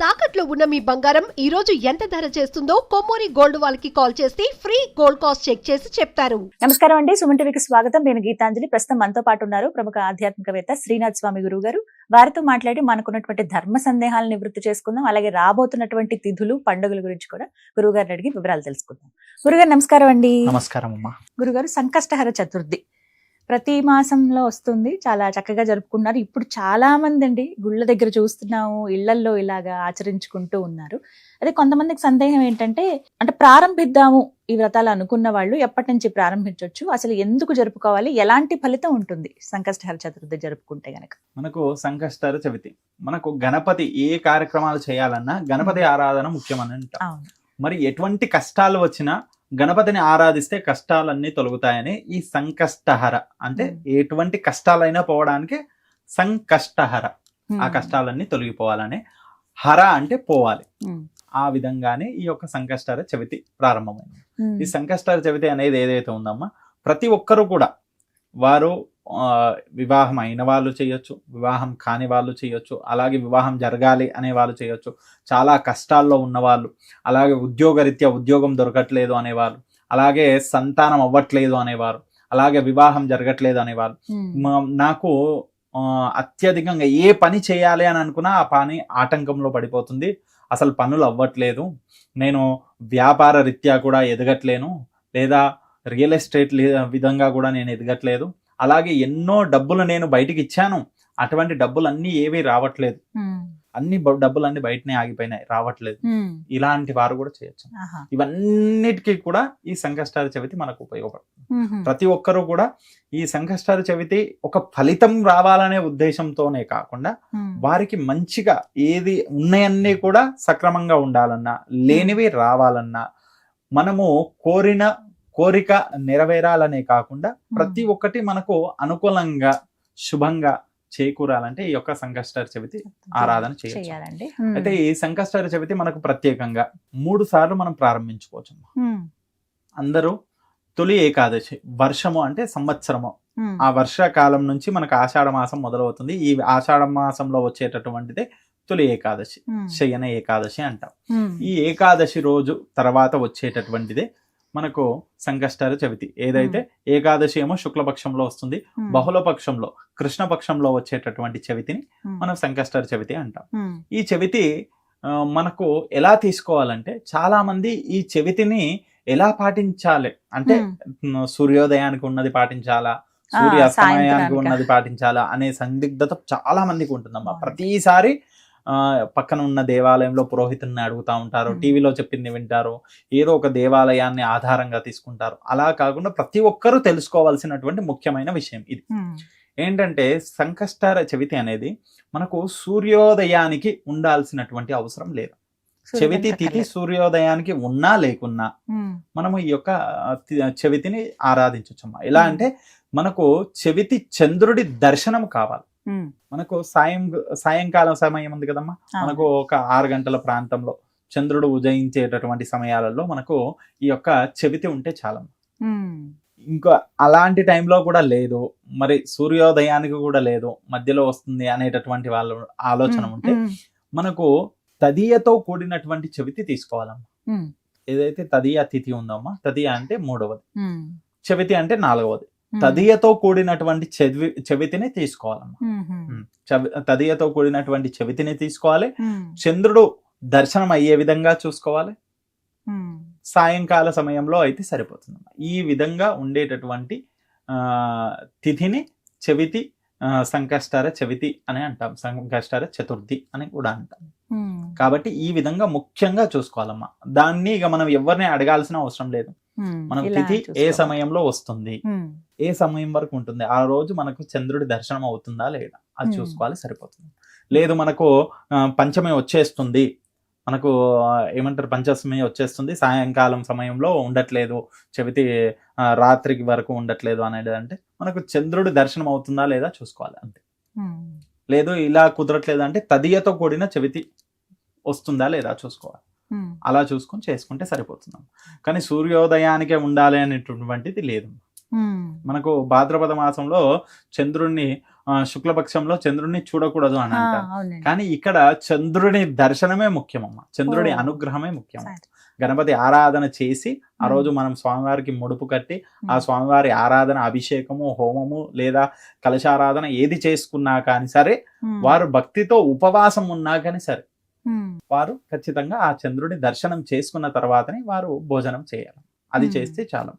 తాకట్లో ఉన్న మీ బంగారం ఈ రోజు ఎంత ధర చేస్తుందో కొమ్మూరి గోల్డ్ వాళ్ళకి కాల్ చేస్తే ఫ్రీ గోల్డ్ కాస్ట్ చెక్ చేసి చెప్తారు. నమస్కారం అండి, సుమన్ టీవీకి స్వాగతం. నేను గీతాంజలి. ప్రస్తుతం మనతో పాటు ఉన్నారు ప్రముఖ ఆధ్యాత్మికవేత్త శ్రీనాథ్ స్వామి గురువు గారు. వారితో మాట్లాడి మనకున్నటువంటి ధర్మ సందేహాలను నివృత్తి చేసుకుందాం. అలాగే రాబోతున్నటువంటి తిథులు, పండుగల గురించి కూడా గురువు గారిని అడిగి వివరాలు తెలుసుకుందాం. గురుగారు నమస్కారం అండి. నమస్కారం అమ్మా. గురుగారు, సంకష్టహర చతుర్థి ప్రతి మాసంలో వస్తుంది, చాలా చక్కగా జరుపుకున్నారు. ఇప్పుడు చాలా మంది అండి గుళ్ళ దగ్గర చూస్తున్నాము, ఇళ్లల్లో ఇలాగా ఆచరించుకుంటూ ఉన్నారు. అదే కొంతమందికి సందేహం ఏంటంటే, అంటే ప్రారంభిద్దాము ఈ వ్రతాలు అనుకున్న వాళ్ళు ఎప్పటి నుంచి ప్రారంభించవచ్చు, అసలు ఎందుకు జరుపుకోవాలి, ఎలాంటి ఫలితం ఉంటుంది సంకష్టహర చతుర్థి జరుపుకుంటే గనక? మనకు సంకష్టహర చవితి, మనకు గణపతి ఏ కార్యక్రమాలు చేయాలన్నా గణపతి ఆరాధన ముఖ్యమని అంటాం. మరి ఎటువంటి కష్టాలు వచ్చినా గణపతిని ఆరాధిస్తే కష్టాలన్నీ తొలగుతాయని ఈ సంకష్టహర అంటే ఎటువంటి కష్టాలైనా పోవడానికి సంకష్టహర, ఆ కష్టాలన్నీ తొలగిపోవాలని, హర అంటే పోవాలి, ఆ విధంగానే ఈ యొక్క సంకష్టహర చవితి ప్రారంభమైంది. ఈ సంకష్టహర చవితి అనేది ఏదైతే ఉందమ్మా, ప్రతి ఒక్కరు కూడా వారు వివాహం అయిన వాళ్ళు చేయొచ్చు, వివాహం కాని వాళ్ళు చేయొచ్చు, అలాగే వివాహం జరగాలి అనే వాళ్ళు చేయొచ్చు, చాలా కష్టాల్లో ఉన్నవాళ్ళు, అలాగే ఉద్యోగరీత్యా ఉద్యోగం దొరకట్లేదు అనేవాళ్ళు, అలాగే సంతానం అవ్వట్లేదు అనేవారు, అలాగే వివాహం జరగట్లేదు అనేవాళ్ళు, నాకు అత్యధికంగా ఏ పని చేయాలి అని అనుకున్నా ఆ పని ఆటంకంలో పడిపోతుంది, అసలు పనులు అవ్వట్లేదు, నేను వ్యాపార రీత్యా కూడా ఎదగట్లేను, లేదా రియల్ ఎస్టేట్ విధంగా కూడా నేను ఎదగట్లేదు, అలాగే ఎన్నో డబ్బులు నేను బయటికి ఇచ్చాను, అటువంటి డబ్బులన్నీ ఏవి రావట్లేదు, అన్ని డబ్బులన్నీ బయటనే ఆగిపోయినాయి, రావట్లేదు, ఇలాంటి వారు కూడా చేయొచ్చు. ఇవన్నిటికీ కూడా ఈ సంకష్టహర చవితి మనకు ఉపయోగపడుతుంది. ప్రతి ఒక్కరూ కూడా ఈ సంకష్టహర చవితి ఒక ఫలితం రావాలనే ఉద్దేశంతోనే కాకుండా వారికి మంచిగా ఏది ఉన్నాయన్నీ కూడా సక్రమంగా ఉండాలన్నా, లేనివి రావాలన్నా, మనము కోరిక నెరవేరాలనే కాకుండా ప్రతి ఒక్కటి మనకు అనుకూలంగా శుభంగా చేకూరాలంటే ఈ యొక్క సంకష్టహర చవితి ఆరాధన చేయాలండి. అయితే ఈ సంకష్టహర చవితి మనకు ప్రత్యేకంగా 3 సార్లు మనం ప్రారంభించుకోవచ్చు. అందరూ తొలి ఏకాదశి, వర్షము అంటే సంవత్సరము, ఆ వర్షాకాలం నుంచి మనకు ఆషాఢ మాసం మొదలవుతుంది. ఈ ఆషాఢ మాసంలో వచ్చేటటువంటిదే తొలి ఏకాదశి, శయన ఏకాదశి అంటాం. ఈ ఏకాదశి రోజు తర్వాత వచ్చేటటువంటిదే మనకు సంకష్టహర చవితి. ఏదైతే ఏకాదశి ఏమో శుక్లపక్షంలో వస్తుంది, బహుళపక్షంలో కృష్ణపక్షంలో వచ్చేటటువంటి చవితిని మనం సంకష్టహర చవితి అంటాం. ఈ చవితి మనకు ఎలా తీసుకోవాలంటే, చాలా మంది ఈ చవితిని ఎలా పాటించాలి అంటే, సూర్యోదయానికి ఉన్నది పాటించాలా, సూర్యాస్తమయానికి ఉన్నది పాటించాలా అనే సందిగ్ధత చాలా మందికి ఉంటుందమ్మా. ప్రతిసారి పక్కన ఉన్న దేవాలయంలో పురోహితుడిని అడుగుతూ ఉంటారు, టీవీలో చెప్పింది వింటారు, ఏదో ఒక దేవాలయాన్ని ఆధారంగా తీసుకుంటారు. అలా కాకుండా ప్రతి ఒక్కరూ తెలుసుకోవాల్సినటువంటి ముఖ్యమైన విషయం ఇది. ఏంటంటే, సంకష్టహర చవితి అనేది మనకు సూర్యోదయానికి ఉండాల్సినటువంటి అవసరం లేదు. చవితి తిథి సూర్యోదయానికి ఉన్నా లేకున్నా మనము ఈ యొక్క చవితిని ఆరాధించవచ్చమ్మా. ఎలా అంటే, మనకు చవితి చంద్రుడి దర్శనం కావాలి. మనకు సాయంకాలం సమయం ఉంది కదమ్మా, మనకు ఒక 6 గంటల ప్రాంతంలో చంద్రుడు ఉదయించేటటువంటి సమయాలలో మనకు ఈ యొక్క చవితి ఉంటే చాలా. ఇంకా అలాంటి టైంలో కూడా లేదు, మరి సూర్యోదయానికి కూడా లేదు, మధ్యలో వస్తుంది అనేటటువంటి వాళ్ళ ఆలోచన ఉంటే మనకు తదియతో కూడినటువంటి చవితి తీసుకోవాలమ్మా. ఏదైతే తదియ తిథి ఉందమ్మా, తదియ అంటే 3వది, చవితి అంటే 4వది. తదియతో కూడినటువంటి చవితిని తీసుకోవాలమ్మా. తదియతో కూడినటువంటి చవితిని తీసుకోవాలి. చంద్రుడు దర్శనం అయ్యే విధంగా చూసుకోవాలి. సాయంకాల సమయంలో అయితే సరిపోతుంది. ఈ విధంగా ఉండేటటువంటి తిథిని చవితి, సంకష్టహర చవితి అని అంటాం, సంకష్టహర చతుర్థి అని కూడా అంటాం. కాబట్టి ఈ విధంగా ముఖ్యంగా చూసుకోవాలమ్మా. దాన్ని ఇక మనం ఎవరిని అడగాల్సిన అవసరం లేదు. మనం తిథి ఏ సమయంలో వస్తుంది, ఏ సమయం వరకు ఉంటుంది, ఆ రోజు మనకు చంద్రుడి దర్శనం అవుతుందా లేదా అది చూసుకోవాలి, సరిపోతుంది. లేదు మనకు పంచమి వచ్చేస్తుంది, మనకు ఏమంటారు పంచమి వచ్చేస్తుంది, సాయంకాలం సమయంలో ఉండట్లేదు, చవితి రాత్రికి వరకు ఉండట్లేదు అనేది అంటే మనకు చంద్రుడి దర్శనం అవుతుందా లేదా చూసుకోవాలి అంతే. లేదు ఇలా కుదరట్లేదు అంటే తదియతో కూడిన చవితి వస్తుందా లేదా చూసుకోవాలి. అలా చూసుకొని చేసుకుంటే సరిపోతున్నాం. కానీ సూర్యోదయానికే ఉండాలి అనేటువంటిది లేదు. మనకు భాద్రపద మాసంలో చంద్రుణ్ణి శుక్లపక్షంలో చంద్రుడిని చూడకూడదు అని అంటారు. అవునండి. కానీ ఇక్కడ చంద్రుడి దర్శనమే ముఖ్యమమ్మ, చంద్రుడి అనుగ్రహమే ముఖ్యం. గణపతి ఆరాధన చేసి ఆ రోజు మనం స్వామివారికి ముడుపు కట్టి ఆ స్వామివారి ఆరాధన, అభిషేకము, హోమము లేదా కలశారాధన ఏది చేసుకున్నా కానీ సరే, వారు భక్తితో ఉపవాసం ఉన్నా కానీ సరే, వారు ఖచ్చితంగా ఆ చంద్రుడి దర్శనం చేసుకున్న తర్వాతనే వారు భోజనం చేయాలి. అది చేస్తే చాలు.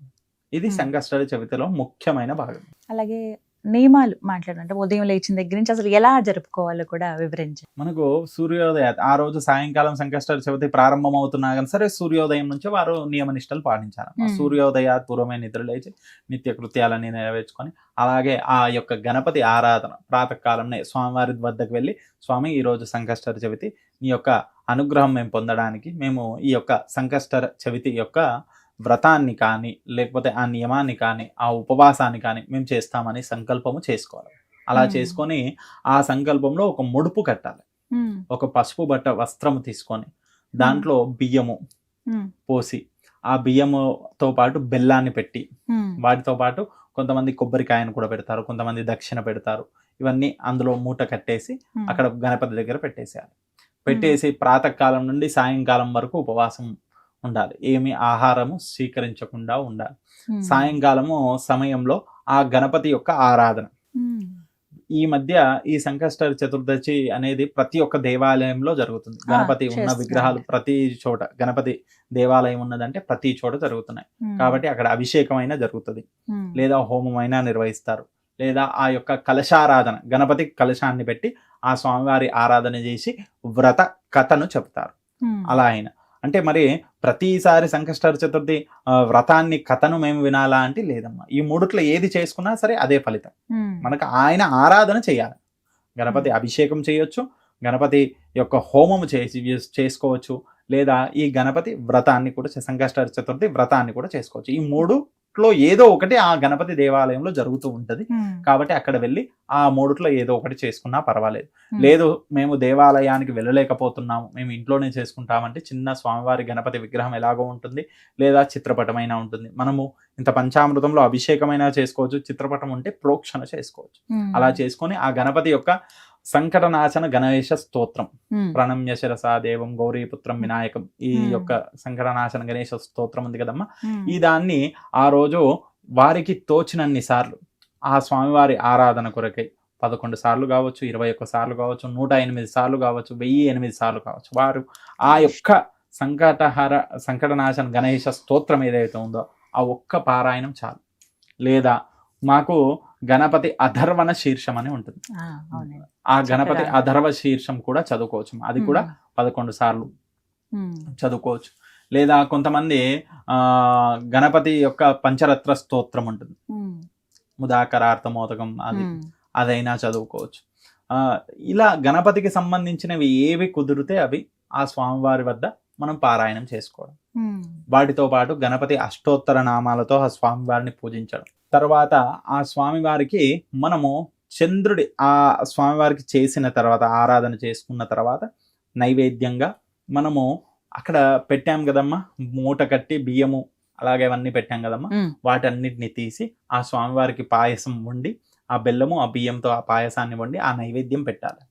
ఇది సంకష్ట చవితిలో ముఖ్యమైన భాగం. అలాగే నియమాలు మాట్లాడంటే ఉదయం లేచిన దగ్గర నుంచి అసలు ఎలా జరుపుకోవాలో కూడా వివరించండి. మనకు సూర్యోదయ ఆ రోజు సాయంకాలం సంకష్ట చవితి ప్రారంభం అవుతున్నా కానీ సరే, సూర్యోదయం నుంచి వారు నియమ నిష్టలు పాటించాలి. సూర్యోదయ పూర్వమే నిద్ర లేచి నిత్య కృత్యాలన్నీ నెరవేర్చుకొని, అలాగే ఆ యొక్క గణపతి ఆరాధన ప్రాతకాలంలో స్వామివారి వద్దకు వెళ్ళి, స్వామి ఈ రోజు సంకష్ట చవితి, నీ యొక్క అనుగ్రహం మేము పొందడానికి మేము ఈ యొక్క సంకష్ట చవితి యొక్క వ్రతాన్ని కానీ లేకపోతే ఆ నియమాన్ని కానీ ఆ ఉపవాసాన్ని కానీ మేము చేస్తామని సంకల్పము చేసుకోవాలి. అలా చేసుకొని ఆ సంకల్పంలో ఒక ముడుపు కట్టాలి. ఒక పసుపు బట్ట వస్త్రము తీసుకొని దాంట్లో బియ్యము పోసి, ఆ బియ్యముతో పాటు బెల్లాన్ని పెట్టి, వాటితో పాటు కొంతమంది కొబ్బరికాయను కూడా పెడతారు, కొంతమంది దక్షిణ పెడతారు. ఇవన్నీ అందులో మూట కట్టేసి అక్కడ గణపతి దగ్గర పెట్టేసేయాలి. పెట్టేసి ప్రాతకాలం నుండి సాయంకాలం వరకు ఉపవాసం ఉండాలి. ఏమి ఆహారము స్వీకరించకుండా ఉండాలి. సాయంకాలము సమయంలో ఆ గణపతి యొక్క ఆరాధన. ఈ మధ్య ఈ సంకష్ట చతుర్దశి అనేది ప్రతి ఒక్క దేవాలయంలో జరుగుతుంది. గణపతి ఉన్న విగ్రహాలు ప్రతి చోట, గణపతి దేవాలయం ఉన్నదంటే ప్రతి చోట జరుగుతున్నాయి. కాబట్టి అక్కడ అభిషేకం అయినా జరుగుతుంది, లేదా హోమం అయినా నిర్వహిస్తారు, లేదా ఆ యొక్క కలశారాధన, గణపతి కలశాన్ని పెట్టి ఆ స్వామివారి ఆరాధన చేసి వ్రత కథను చెప్తారు. అలా అయినా అంటే మరి ప్రతిసారి సంకష్ట చతుర్థి వ్రతాన్ని కథను మేము వినాలా అంటే లేదమ్మా. ఈ మూడిట్లో ఏది చేసుకున్నా సరే అదే ఫలితం. మనకు ఆయన ఆరాధన చేయాలి. గణపతి అభిషేకం చేయొచ్చు, గణపతి యొక్క హోమము చేసుకోవచ్చు, లేదా ఈ గణపతి వ్రతాన్ని కూడా, సంకష్ట చతుర్థి వ్రతాన్ని కూడా చేసుకోవచ్చు. ఈ మూడుట్లో ఏదో ఒకటి ఆ గణపతి దేవాలయంలో జరుగుతూ ఉంటది. కాబట్టి అక్కడ వెళ్ళి ఆ మూడుట్లో ఏదో ఒకటి చేసుకున్నా పర్వాలేదు. లేదు మేము దేవాలయానికి వెళ్ళలేకపోతున్నాము, మేము ఇంట్లోనే చేసుకుంటామంటే చిన్న స్వామివారి గణపతి విగ్రహం ఎలాగో ఉంటుంది, లేదా చిత్రపటమైనా ఉంటుంది. మనము ఇంత పంచామృతంలో అభిషేకమైనా చేసుకోవచ్చు, చిత్రపటం ఉంటే ప్రోక్షణ చేసుకోవచ్చు. అలా చేసుకొని ఆ గణపతి యొక్క సంకటనాశన గణేశ స్తోత్రం, ప్రణమ్య శిరసా దేవం గౌరీపుత్రం వినాయకం, ఈ యొక్క సంకటనాశన గణేశ స్తోత్రం ఉంది కదమ్మా, ఈ దాన్ని ఆ రోజు వారికి తోచినన్ని సార్లు ఆ స్వామివారి ఆరాధన కొరకై 11 సార్లు కావచ్చు, 21 సార్లు కావచ్చు, 108 సార్లు కావచ్చు, 1008 సార్లు కావచ్చు, వారు ఆ యొక్క సంకటనాశన గణేశ స్తోత్రం ఏదైతే ఉందో ఆ ఒక్క పారాయణం చాలు. లేదా మాకు గణపతి అధర్వణ శీర్షం అని ఉంటుంది, ఆ గణపతి అధర్వ శీర్షం కూడా చదువుకోవచ్చు. అది కూడా 11 సార్లు చదువుకోవచ్చు. లేదా కొంతమంది గణపతి యొక్క పంచరత్న స్తోత్రం ఉంటుంది, ముదాకరార్థమోదకం, అదైనా చదువుకోవచ్చు. ఇలా గణపతికి సంబంధించినవి ఏవి కుదిరితే అవి ఆ స్వామివారి వద్ద మనం పారాయణం చేసుకోవడం. వాటితో పాటు గణపతి అష్టోత్తర నామాలతో ఆ స్వామివారిని పూజించడం. తర్వాత ఆ స్వామివారికి మనము చంద్రుడి ఆ స్వామివారికి చేసిన తర్వాత, ఆరాధన చేసుకున్న తర్వాత నైవేద్యంగా మనము అక్కడ పెట్టాం కదమ్మా, మూట కట్టి బియ్యము అలాగే అవన్నీ పెట్టాం కదమ్మా, వాటన్నిటిని తీసి ఆ స్వామివారికి పాయసం వండి, ఆ బెల్లము ఆ బియ్యంతో ఆ పాయసాన్ని వండి ఆ నైవేద్యం పెట్టాలి.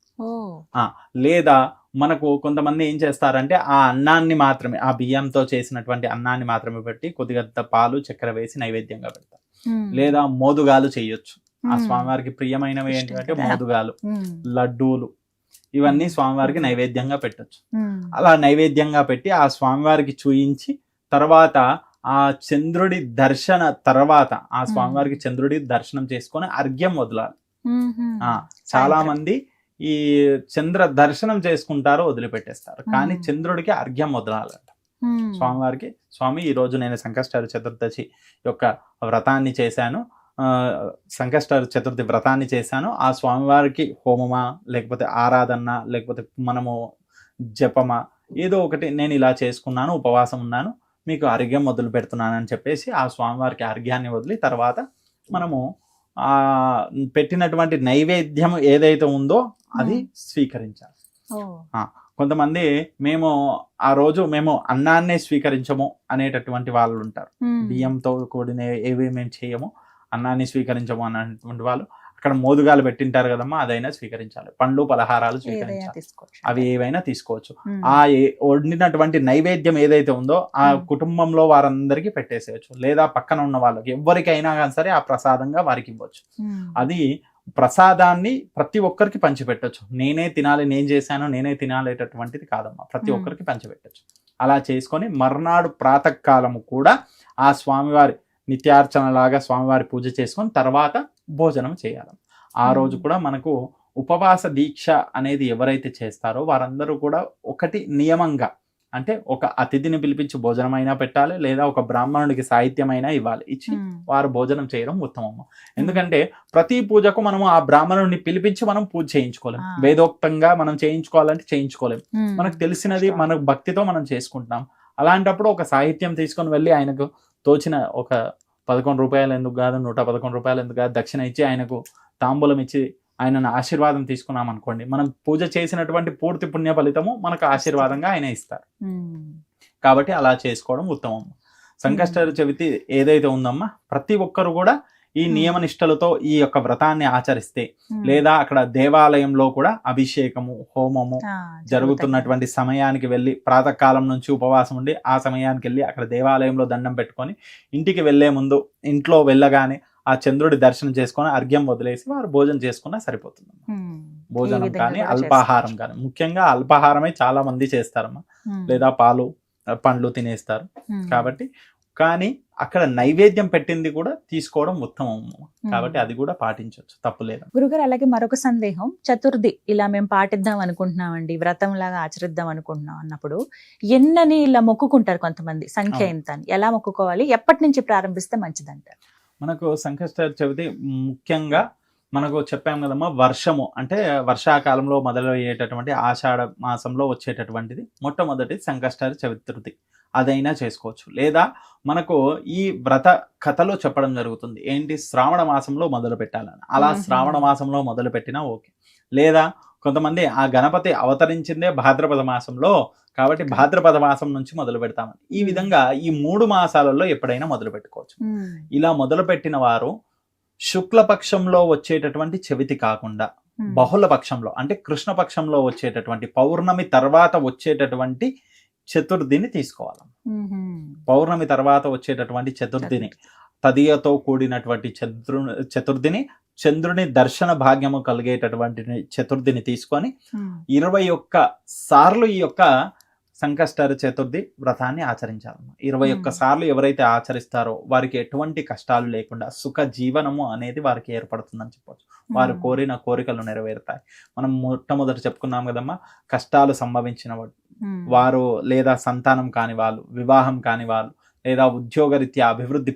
లేదా మనకు కొంతమంది ఏం చేస్తారంటే ఆ అన్నాన్ని మాత్రమే, ఆ బియ్యంతో చేసినటువంటి అన్నాన్ని మాత్రమే పెట్టి కొద్దిగా పాలు చక్కెర వేసి నైవేద్యంగా పెడతారు. లేదా మోదుగాలు చేయొచ్చు. ఆ స్వామివారికి ప్రియమైనవి ఏంటంటే మోదుగాలు, లడ్డూలు, ఇవన్నీ స్వామివారికి నైవేద్యంగా పెట్టొచ్చు. అలా నైవేద్యంగా పెట్టి ఆ స్వామివారికి చూయించి తర్వాత ఆ చంద్రుడి దర్శన తర్వాత ఆ స్వామివారికి చంద్రుడి దర్శనం చేసుకొని అర్ఘ్యం వదలాలి. చాలా మంది ఈ చంద్ర దర్శనం చేసుకుంటారు, వదిలిపెట్టేస్తారు. కానీ చంద్రుడికి అర్ఘ్యం వదలాలంట. స్వామివారికి, స్వామి ఈ రోజు నేను సంకష్ట చతుర్దశి యొక్క వ్రతాన్ని చేశాను, సంకష్ట చతుర్థి వ్రతాన్ని చేశాను, ఆ స్వామివారికి హోమమా లేకపోతే ఆరాధన లేకపోతే మనము జపమా ఏదో ఒకటి నేను ఇలా చేసుకున్నాను, ఉపవాసం ఉన్నాను, మీకు అర్ఘ్యం మొదలు పెడుతున్నాను అని చెప్పేసి ఆ స్వామివారికి అర్ఘ్యాన్ని వదిలి తర్వాత మనము ఆ పెట్టినటువంటి నైవేద్యం ఏదైతే ఉందో అది స్వీకరించాలి. కొంతమంది మేము ఆ రోజు మేము అన్నాన్నే స్వీకరించము అనేటటువంటి వాళ్ళు ఉంటారు. బియ్యంతో కూడిన ఏవి మేము చేయము, అన్నాన్ని స్వీకరించము అన్నటువంటి వాళ్ళు అక్కడ మోదుగాలు పెట్టింటారు కదమ్మా, అదైనా స్వీకరించాలి. పండ్లు పలహారాలు ఏదైనా స్వీకరించాలి, తీసుకోవచ్చు. అవి ఏవైనా తీసుకోవచ్చు. ఉమ్. ఆ వండినటువంటి నైవేద్యం ఏదైతే ఉందో ఆ Hmm. కుటుంబంలో వారందరికీ పెట్టేసేయచ్చు, లేదా పక్కన ఉన్న వాళ్ళకి ఎవరికైనా కానీ సరే ఆ ప్రసాదంగా వారికి ఇవ్వచ్చు. ఉమ్. అది ప్రసాదాన్ని ప్రతి ఒక్కరికి పంచిపెట్టచ్చు. నేనే తినాలి, నేను చేశాను నేనే తినాలేటటువంటిది కాదమ్మా, ప్రతి Hmm. ఒక్కరికి పంచిపెట్టచ్చు. అలా చేసుకొని మర్నాడు ప్రాతకాలము కూడా ఆ స్వామివారి నిత్యార్చన లాగా స్వామివారి పూజ చేసుకొని తర్వాత భోజనం చేయాలి. ఆ రోజు కూడా మనకు ఉపవాస దీక్ష అనేది ఎవరైతే చేస్తారో వారందరూ కూడా ఒకటి నియమంగా, అంటే ఒక అతిథిని పిలిపించి భోజనం అయినా పెట్టాలి, లేదా ఒక బ్రాహ్మణుడికి సాహిత్యం అయినా ఇవ్వాలి, ఇచ్చి ఉమ్. వారు భోజనం చేయడం ఉత్తమం. ఎందుకంటే ప్రతి పూజకు మనము ఆ బ్రాహ్మణుడిని పిలిపించి మనం పూజ చేయించుకోలేం, ఆ. వేదోక్తంగా మనం చేయించుకోవాలంటే చేయించుకోలేం. ఉమ్. మనకు తెలిసినది మన భక్తితో మనం చేసుకుంటాం. అలాంటప్పుడు ఒక సాహిత్యం తీసుకొని వెళ్ళి ఆయనకు తోచిన ఒక 11 రూపాయలు ఎందుకు కాదు, 111 రూపాయలు ఎందుకు కాదు దక్షిణ ఇచ్చి ఆయనకు తాంబూలం ఇచ్చి ఆయనను ఆశీర్వాదం తీసుకున్నాం అనుకోండి, మనం పూజ చేసినటువంటి పూర్తి పుణ్య ఫలితము మనకు ఆశీర్వాదంగా ఆయన ఇస్తారు. ఉమ్. కాబట్టి అలా చేసుకోవడం ఉత్తమం. సంకష్ట చవితి ఏదైతే ఉందమ్మా, ప్రతి ఒక్కరు కూడా ఈ నియమ నిష్టలతో ఈ యొక్క వ్రతాన్ని ఆచరిస్తే, ఉమ్. లేదా అక్కడ దేవాలయంలో కూడా అభిషేకము హోమము ఆ, జరుగుతున్నటువంటి సమయానికి వెళ్ళి ప్రాతకాలం నుంచి ఉపవాసం ఉండి ఆ సమయానికి వెళ్ళి అక్కడ దేవాలయంలో దండం పెట్టుకొని ఇంటికి వెళ్లే ముందు ఇంట్లో వెళ్ళగానే ఆ చంద్రుడి దర్శనం చేసుకొని అర్ఘ్యం వదిలేసి వారు భోజనం చేసుకున్నా సరిపోతుంది. ఉమ్. ఈ భోజనం విధంగా కానీ కూడా అల్పాహారం చేసుకోవచ్చు. కానీ, ముఖ్యంగా అల్పాహారమే చాలా మంది చేస్తారమ్మా, ఉమ్. లేదా పాలు పండ్లు తినేస్తారు. ఉమ్. కాబట్టి కానీ అక్కడ నైవేద్యం పెట్టింది కూడా తీసుకోవడం ఉత్తమం. కాబట్టి అది కూడా పాటించవచ్చు, తప్పులేదు. గురుగారు, అలాగే మరొక సందేహం, చతుర్థి ఇలా మేము పాటిద్దాం అనుకుంటున్నామండి, వ్రతం లాగా ఆచరిద్దాం అనుకుంటున్నాం అన్నప్పుడు ఎన్నని ఇలా మొక్కుకుంటారు కొంతమంది, సంఖ్య అవును. ఎంత అని. ఎలా మొక్కుకోవాలి, ఎప్పటి నుంచి ప్రారంభిస్తే మంచిదంటారు? మనకు సంకష్ట చవితి ముఖ్యంగా మనకు చెప్పాం కదమ్మా, వర్షము అంటే వర్షాకాలంలో మొదలయ్యేటటువంటి ఆషాఢ మాసంలో వచ్చేటటువంటిది మొట్టమొదటి సంకష్ట చతుర్థి. అదైనా చేసుకోవచ్చు, లేదా మనకు ఈ వ్రత కథలో చెప్పడం జరుగుతుంది ఏంటి, శ్రావణ మాసంలో మొదలు పెట్టాలని. అలా శ్రావణ మాసంలో మొదలు పెట్టినా ఓకే. లేదా కొంతమంది ఆ గణపతి అవతరించిందే భాద్రపద మాసంలో, కాబట్టి భాద్రపద మాసం నుంచి మొదలు పెడతామని. ఈ విధంగా ఈ 3 మాసాలలో ఎప్పుడైనా మొదలు పెట్టుకోవచ్చు. ఇలా మొదలు పెట్టిన వారు శుక్లపక్షంలో వచ్చేటటువంటి చవితి కాకుండా బహుళ పక్షంలో అంటే కృష్ణపక్షంలో వచ్చేటటువంటి పౌర్ణమి తర్వాత వచ్చేటటువంటి చతుర్థిని తీసుకోవాలి. పౌర్ణమి తర్వాత వచ్చేటటువంటి చతుర్థిని, తదియతో కూడినటువంటి చతుర్థిని, చంద్రుని దర్శన భాగ్యము కలిగేటటువంటి చతుర్థిని తీసుకొని 21 సార్లు ఈ యొక్క సంకష్ట చతుర్థి వ్రతాన్ని ఆచరించాలి. 21 సార్లు ఎవరైతే ఆచరిస్తారో వారికి ఎటువంటి కష్టాలు లేకుండా సుఖ జీవనము అనేది వారికి ఏర్పడుతుందని చెప్పవచ్చు. వారు కోరిన కోరికలు నెరవేరుతాయి. మనం మొట్టమొదట చెప్పుకున్నాం కదమ్మా, కష్టాలు సంభవించిన వారు, లేదా సంతానం కాని వాళ్ళు, వివాహం కాని వాళ్ళు, లేదా ఉద్యోగరీత్యా అభివృద్ధి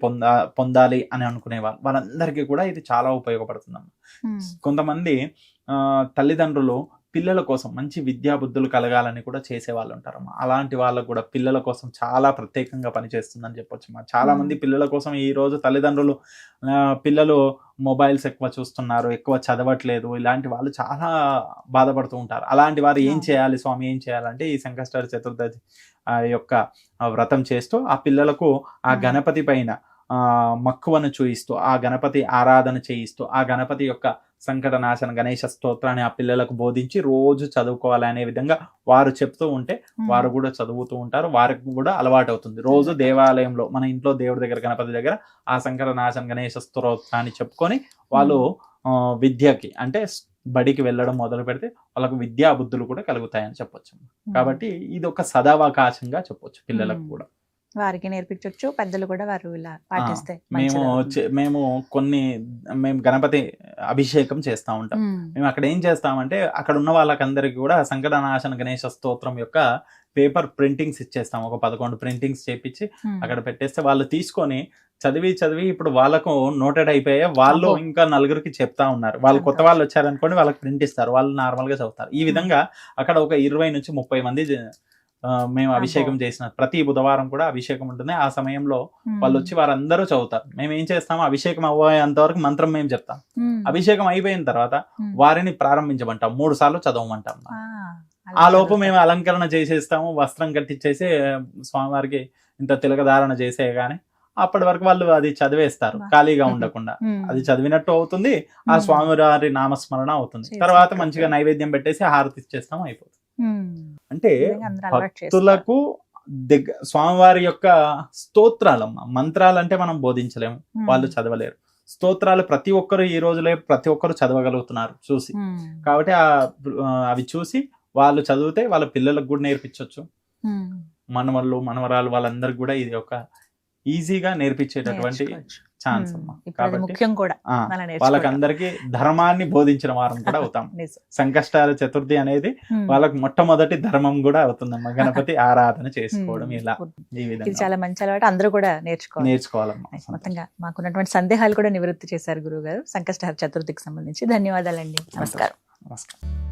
పొందాలి అని అనుకునే వాళ్ళు, వాళ్ళందరికీ కూడా ఇది చాలా ఉపయోగపడుతుందమ్మా. కొంతమంది తల్లిదండ్రులు పిల్లల కోసం మంచి విద్యా బుద్ధులు కలగాలని కూడా చేసే వాళ్ళు ఉంటారమ్మా. అలాంటి వాళ్ళకు కూడా పిల్లల కోసం చాలా ప్రత్యేకంగా పనిచేస్తుందని చెప్పొచ్చు. చాలా మంది పిల్లల కోసం ఈ రోజు తల్లిదండ్రులు పిల్లలు మొబైల్స్ ఎక్కువ చూస్తున్నారు, ఎక్కువ చదవట్లేదు, ఇలాంటి వాళ్ళు చాలా బాధపడుతూ ఉంటారు. అలాంటి వారు ఏం చేయాలి స్వామి, ఏం చేయాలంటే ఈ సంకష్ట చతుర్థి యొక్క వ్రతం చేస్తూ ఆ పిల్లలకు ఆ గణపతి పైన మక్కువను చూయిస్తూ, ఆ గణపతి ఆరాధన చేయిస్తూ, ఆ గణపతి యొక్క సంకట నాశన గణేశ స్తోత్రాన్ని ఆ పిల్లలకు బోధించి రోజు చదువుకోవాలి అనే విధంగా వారు చెప్తూ ఉంటే వారు కూడా చదువుతూ ఉంటారు. వారికి కూడా అలవాటు అవుతుంది. రోజు దేవాలయంలో మన ఇంట్లో దేవుడి దగ్గర గణపతి దగ్గర ఆ సంకట నాశన గణేశ స్తోత్రాన్ని చెప్పుకొని వాళ్ళు విద్యకి అంటే బడికి వెళ్ళడం మొదలు పెడితే వాళ్ళకు విద్యా బుద్ధులు కూడా కలుగుతాయని చెప్పొచ్చు. కాబట్టి ఇది ఒక సదావకాశంగా చెప్పొచ్చు పిల్లలకు కూడా. వారికి నేర్పించవచ్చు, పెద్దలు కూడా వారు ఇలా పాటిస్తే. మేము గణపతి అభిషేకం చేస్తూ ఉంటాం. మేము అక్కడ ఏం చేస్తామంటే అక్కడ ఉన్న వాళ్ళకందరికీ కూడా సంకటనాశన గణేశ స్తోత్రం యొక్క పేపర్ ప్రింటింగ్స్ ఇచ్చేస్తాం. ఒక 11 ప్రింటింగ్స్ చేపించి అక్కడ పెట్టేస్తే వాళ్ళు తీసుకొని చదివి ఇప్పుడు వాళ్ళకు నోటెడ్ అయిపోయా, వాళ్ళు ఇంకా నలుగురికి చెప్తా ఉన్నారు. వాళ్ళు కొత్త వాళ్ళు వచ్చారనుకోండి, వాళ్ళకి ప్రింట్ ఇస్తారు, వాళ్ళు నార్మల్ గా చదువుతారు. ఈ విధంగా అక్కడ ఒక 20 నుంచి 30 మంది మేము అభిషేకం చేసిన ప్రతి బుధవారం కూడా అభిషేకం ఉంటుంది. ఆ సమయంలో వాళ్ళు వచ్చి వారందరూ చదువుతారు. మేము ఏం చేస్తాము, అభిషేకం అవ్వేంత వరకు మంత్రం మేము చెప్తాం. అభిషేకం అయిపోయిన తర్వాత వారిని ప్రారంభించమంటాం, 3 సార్లు చదవమంటాం. ఆ లోపు మేము అలంకరణ చేసేస్తాము, వస్త్రం కట్టించేసి స్వామివారికి ఇంత తిలకధారణ చేసే గానీ అప్పటి వరకు వాళ్ళు అది చదివేస్తారు ఖాళీగా ఉండకుండా. అది చదివినట్టు అవుతుంది, ఆ స్వామివారి నామస్మరణ అవుతుంది. తర్వాత మంచిగా నైవేద్యం పెట్టేసి హారతి ఇచ్చేస్తాం, అయిపోతుంది. అంటే భక్తులకు స్వామివారి యొక్క స్తోత్రాలమ్మ, మంత్రాలంటే మనం బోధించలేము, వాళ్ళు చదవలేరు. స్తోత్రాలు ప్రతి ఒక్కరు ఈ రోజులో ప్రతి ఒక్కరు చదవగలుగుతున్నారు చూసి. కాబట్టి అవి చూసి వాళ్ళు చదివితే వాళ్ళ పిల్లలకు కూడా నేర్పించవచ్చు. మనవళ్ళు మనవరాలు వాళ్ళందరికి కూడా ఇది ఒక ఈజీగా నేర్పించేటటువంటి ఛాన్స్ అమ్మా. కాబట్టి ముఖ్యం కూడా వాళ్ళకందరికీ ధర్మాన్ని బోధించిన వారం కూడా అవుతాం. సంకష్టాల చతుర్థి అనేది వాళ్ళకి మొట్టమొదటి ధర్మం కూడా అవుతుందమ్మా, గణపతి ఆరాధన చేసుకోవడం. ఇలా ఈ విధంగా చాలా మంచి అలవాటు, అందరూ కూడా నేర్చుకోవాలమ్మా. మొత్తంగా మాకున్నటువంటి సందేహాలు కూడా నివృత్తి చేశారు గురువు గారు సంకష్టహర చతుర్థికి సంబంధించి. ధన్యవాదాలండి. నమస్కారం. నమస్కారం.